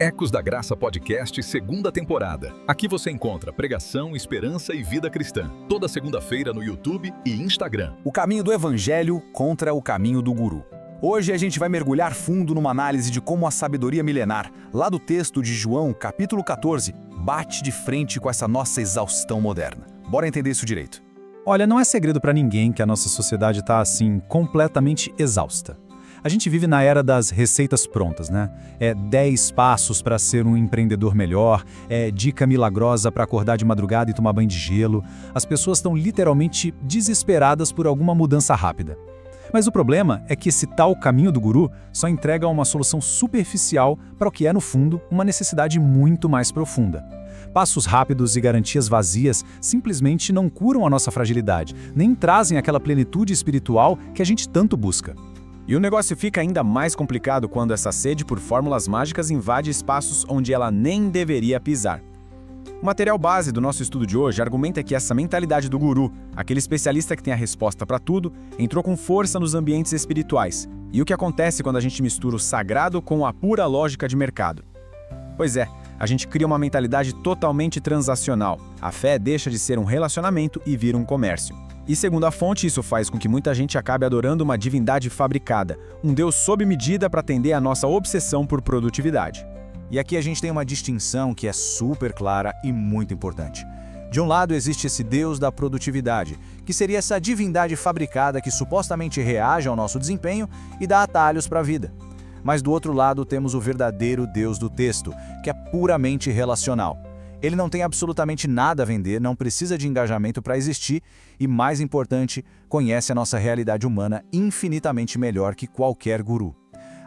Ecos da Graça Podcast, segunda temporada. Aqui você encontra pregação, esperança e vida cristã. Toda segunda-feira no YouTube e Instagram. O caminho do Evangelho contra o caminho do Guru. Hoje a gente vai mergulhar fundo numa análise de como a sabedoria milenar, lá do texto de João, capítulo 14, bate de frente com essa nossa exaustão moderna. Bora entender isso direito. Olha, não é segredo para ninguém que a nossa sociedade está, assim, completamente exausta. A gente vive na era das receitas prontas, né? 10 passos para ser um empreendedor melhor, dica milagrosa para acordar de madrugada e tomar banho de gelo. As pessoas estão literalmente desesperadas por alguma mudança rápida. Mas o problema é que esse tal caminho do guru só entrega uma solução superficial para o que é, no fundo, uma necessidade muito mais profunda. Passos rápidos e garantias vazias simplesmente não curam a nossa fragilidade, nem trazem aquela plenitude espiritual que a gente tanto busca. E o negócio fica ainda mais complicado quando essa sede por fórmulas mágicas invade espaços onde ela nem deveria pisar. O material base do nosso estudo de hoje argumenta que essa mentalidade do guru, aquele especialista que tem a resposta para tudo, entrou com força nos ambientes espirituais. E o que acontece quando a gente mistura o sagrado com a pura lógica de mercado? Pois é, a gente cria uma mentalidade totalmente transacional. A fé deixa de ser um relacionamento e vira um comércio. E segundo a fonte, isso faz com que muita gente acabe adorando uma divindade fabricada, um Deus sob medida para atender a nossa obsessão por produtividade. E aqui a gente tem uma distinção que é super clara e muito importante. De um lado existe esse Deus da produtividade, que seria essa divindade fabricada que supostamente reage ao nosso desempenho e dá atalhos para a vida. Mas do outro lado temos o verdadeiro Deus do texto, que é puramente relacional. Ele não tem absolutamente nada a vender, não precisa de engajamento para existir e, mais importante, conhece a nossa realidade humana infinitamente melhor que qualquer guru.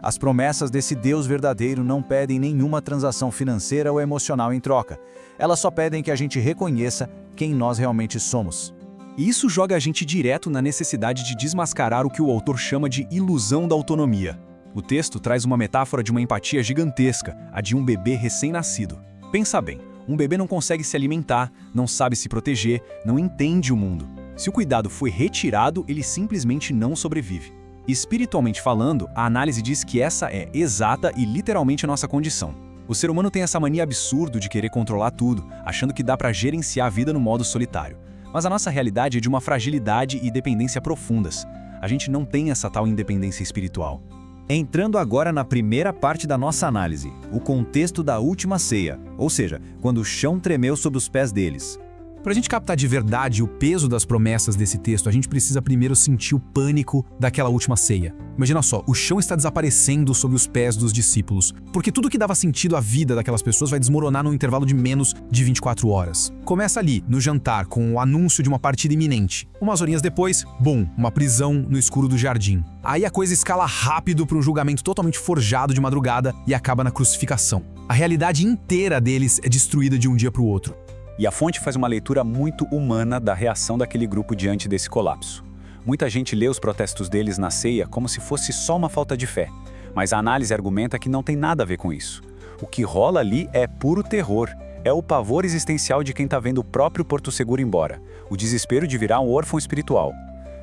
As promessas desse Deus verdadeiro não pedem nenhuma transação financeira ou emocional em troca. Elas só pedem que a gente reconheça quem nós realmente somos. E isso joga a gente direto na necessidade de desmascarar o que o autor chama de ilusão da autonomia. O texto traz uma metáfora de uma empatia gigantesca, a de um bebê recém-nascido. Pensa bem. Um bebê não consegue se alimentar, não sabe se proteger, não entende o mundo. Se o cuidado foi retirado, ele simplesmente não sobrevive. Espiritualmente falando, a análise diz que essa é exata e literalmente a nossa condição. O ser humano tem essa mania absurda de querer controlar tudo, achando que dá para gerenciar a vida no modo solitário. Mas a nossa realidade é de uma fragilidade e dependência profundas. A gente não tem essa tal independência espiritual. Entrando agora na primeira parte da nossa análise, o contexto da última ceia, ou seja, quando o chão tremeu sob os pés deles. Para a gente captar de verdade o peso das promessas desse texto, a gente precisa primeiro sentir o pânico daquela última ceia. Imagina só, o chão está desaparecendo sob os pés dos discípulos, porque tudo que dava sentido à vida daquelas pessoas vai desmoronar num intervalo de menos de 24 horas. Começa ali, no jantar, com o anúncio de uma partida iminente. Umas horinhas depois, bum, uma prisão no escuro do jardim. Aí a coisa escala rápido para um julgamento totalmente forjado de madrugada e acaba na crucificação. A realidade inteira deles é destruída de um dia para o outro. E a fonte faz uma leitura muito humana da reação daquele grupo diante desse colapso. Muita gente lê os protestos deles na ceia como se fosse só uma falta de fé, mas a análise argumenta que não tem nada a ver com isso. O que rola ali é puro terror, é o pavor existencial de quem está vendo o próprio Porto Seguro embora, o desespero de virar um órfão espiritual.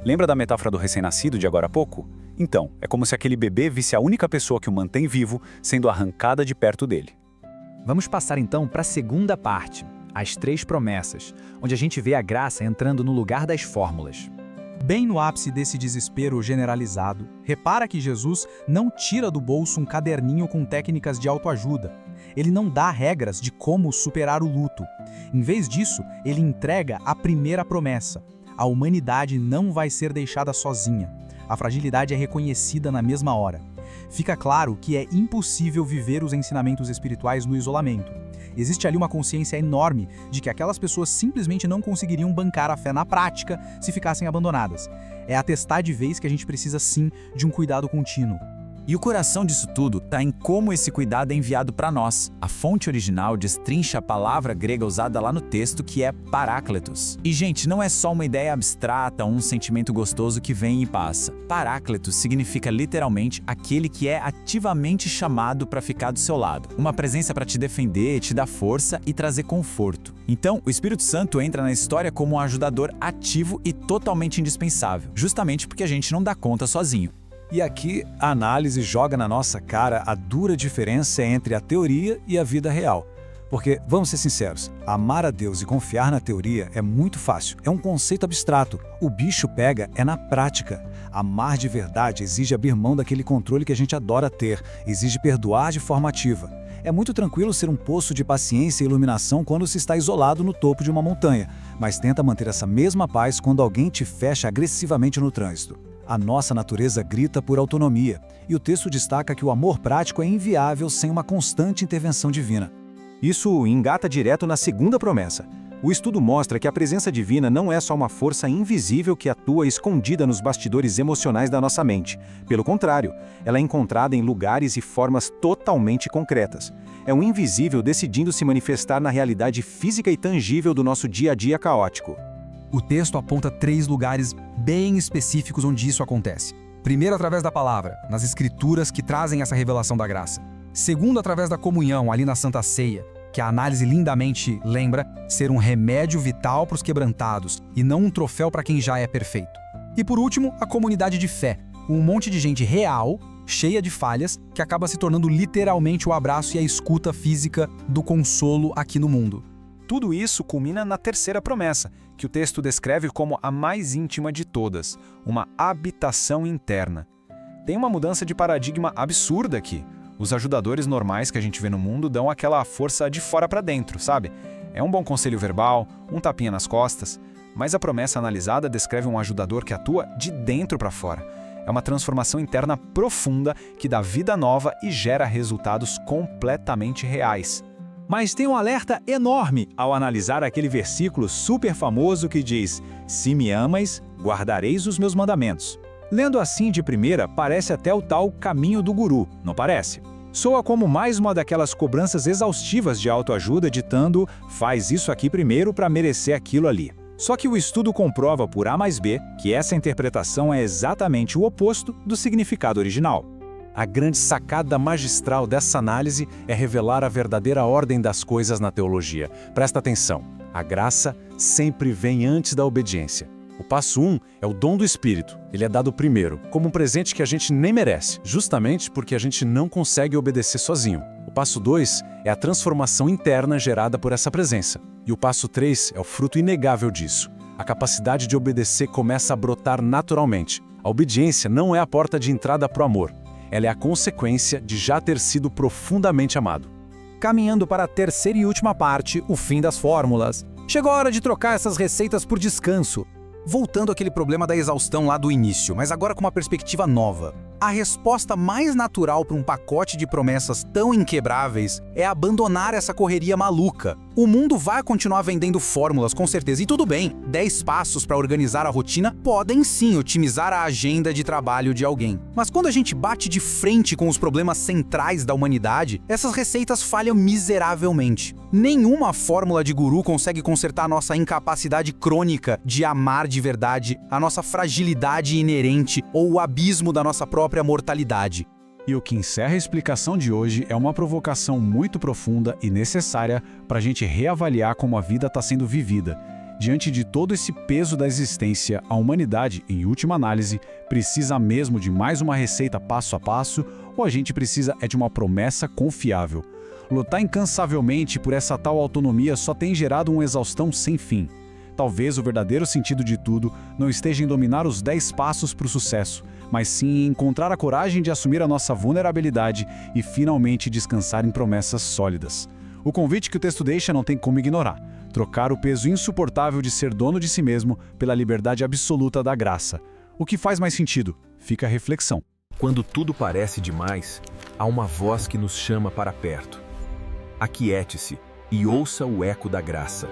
Lembra da metáfora do recém-nascido de agora há pouco? Então, é como se aquele bebê visse a única pessoa que o mantém vivo sendo arrancada de perto dele. Vamos passar então para a segunda parte. As 3 promessas, onde a gente vê a graça entrando no lugar das fórmulas. Bem no ápice desse desespero generalizado, repara que Jesus não tira do bolso um caderninho com técnicas de autoajuda. Ele não dá regras de como superar o luto. Em vez disso, ele entrega a primeira promessa. A humanidade não vai ser deixada sozinha. A fragilidade é reconhecida na mesma hora. Fica claro que é impossível viver os ensinamentos espirituais no isolamento. Existe ali uma consciência enorme de que aquelas pessoas simplesmente não conseguiriam bancar a fé na prática se ficassem abandonadas. É atestar de vez que a gente precisa sim de um cuidado contínuo. E o coração disso tudo está em como esse cuidado é enviado para nós. A fonte original destrincha a palavra grega usada lá no texto, que é parácletos. E, gente, não é só uma ideia abstrata ou um sentimento gostoso que vem e passa. Parácletos significa literalmente aquele que é ativamente chamado para ficar do seu lado. Uma presença para te defender, te dar força e trazer conforto. Então, o Espírito Santo entra na história como um ajudador ativo e totalmente indispensável, justamente porque a gente não dá conta sozinho. E aqui a análise joga na nossa cara a dura diferença entre a teoria e a vida real. Porque, vamos ser sinceros, amar a Deus e confiar na teoria é muito fácil, é um conceito abstrato. O bicho pega é na prática. Amar de verdade exige abrir mão daquele controle que a gente adora ter, exige perdoar de forma ativa. É muito tranquilo ser um poço de paciência e iluminação quando se está isolado no topo de uma montanha, mas tenta manter essa mesma paz quando alguém te fecha agressivamente no trânsito. A nossa natureza grita por autonomia, e o texto destaca que o amor prático é inviável sem uma constante intervenção divina. Isso engata direto na segunda promessa. O estudo mostra que a presença divina não é só uma força invisível que atua escondida nos bastidores emocionais da nossa mente. Pelo contrário, ela é encontrada em lugares e formas totalmente concretas. É um invisível decidindo se manifestar na realidade física e tangível do nosso dia a dia caótico. O texto aponta 3 lugares bem específicos onde isso acontece. Primeiro, através da palavra, nas escrituras que trazem essa revelação da graça. Segundo, através da comunhão, ali na Santa Ceia, que a análise lindamente lembra ser um remédio vital para os quebrantados e não um troféu para quem já é perfeito. E por último, a comunidade de fé, um monte de gente real, cheia de falhas, que acaba se tornando literalmente o abraço e a escuta física do consolo aqui no mundo. Tudo isso culmina na terceira promessa, que o texto descreve como a mais íntima de todas, uma habitação interna. Tem uma mudança de paradigma absurda aqui. Os ajudadores normais que a gente vê no mundo dão aquela força de fora para dentro, sabe? É um bom conselho verbal, um tapinha nas costas, mas a promessa analisada descreve um ajudador que atua de dentro para fora. É uma transformação interna profunda que dá vida nova e gera resultados completamente reais. Mas tem um alerta enorme ao analisar aquele versículo super famoso que diz: "Se me amais, guardareis os meus mandamentos." Lendo assim de primeira, parece até o tal caminho do guru, não parece? Soa como mais uma daquelas cobranças exaustivas de autoajuda ditando "faz isso aqui primeiro para merecer aquilo ali." Só que o estudo comprova por A mais B que essa interpretação é exatamente o oposto do significado original. A grande sacada magistral dessa análise é revelar a verdadeira ordem das coisas na teologia. Presta atenção, a graça sempre vem antes da obediência. O passo 1 é o dom do Espírito. Ele é dado primeiro, como um presente que a gente nem merece, justamente porque a gente não consegue obedecer sozinho. O passo 2 é a transformação interna gerada por essa presença. E o passo 3 é o fruto inegável disso. A capacidade de obedecer começa a brotar naturalmente. A obediência não é a porta de entrada para o amor. Ela é a consequência de já ter sido profundamente amado. Caminhando para a terceira e última parte, o fim das fórmulas. Chegou a hora de trocar essas receitas por descanso. Voltando àquele problema da exaustão lá do início, mas agora com uma perspectiva nova. A resposta mais natural para um pacote de promessas tão inquebráveis é abandonar essa correria maluca. O mundo vai continuar vendendo fórmulas, com certeza, e tudo bem. 10 passos para organizar a rotina podem sim otimizar a agenda de trabalho de alguém. Mas quando a gente bate de frente com os problemas centrais da humanidade, essas receitas falham miseravelmente. Nenhuma fórmula de guru consegue consertar a nossa incapacidade crônica de amar de verdade, a nossa fragilidade inerente ou o abismo da nossa própria mortalidade. E o que encerra a explicação de hoje é uma provocação muito profunda e necessária para a gente reavaliar como a vida está sendo vivida. Diante de todo esse peso da existência, a humanidade, em última análise, precisa mesmo de mais uma receita passo a passo ou a gente precisa de uma promessa confiável? Lutar incansavelmente por essa tal autonomia só tem gerado uma exaustão sem fim. Talvez o verdadeiro sentido de tudo não esteja em dominar os 10 passos para o sucesso, mas sim em encontrar a coragem de assumir a nossa vulnerabilidade e finalmente descansar em promessas sólidas. O convite que o texto deixa não tem como ignorar. Trocar o peso insuportável de ser dono de si mesmo pela liberdade absoluta da graça. O que faz mais sentido? Fica a reflexão. Quando tudo parece demais, há uma voz que nos chama para perto. Aquiete-se e ouça o eco da graça.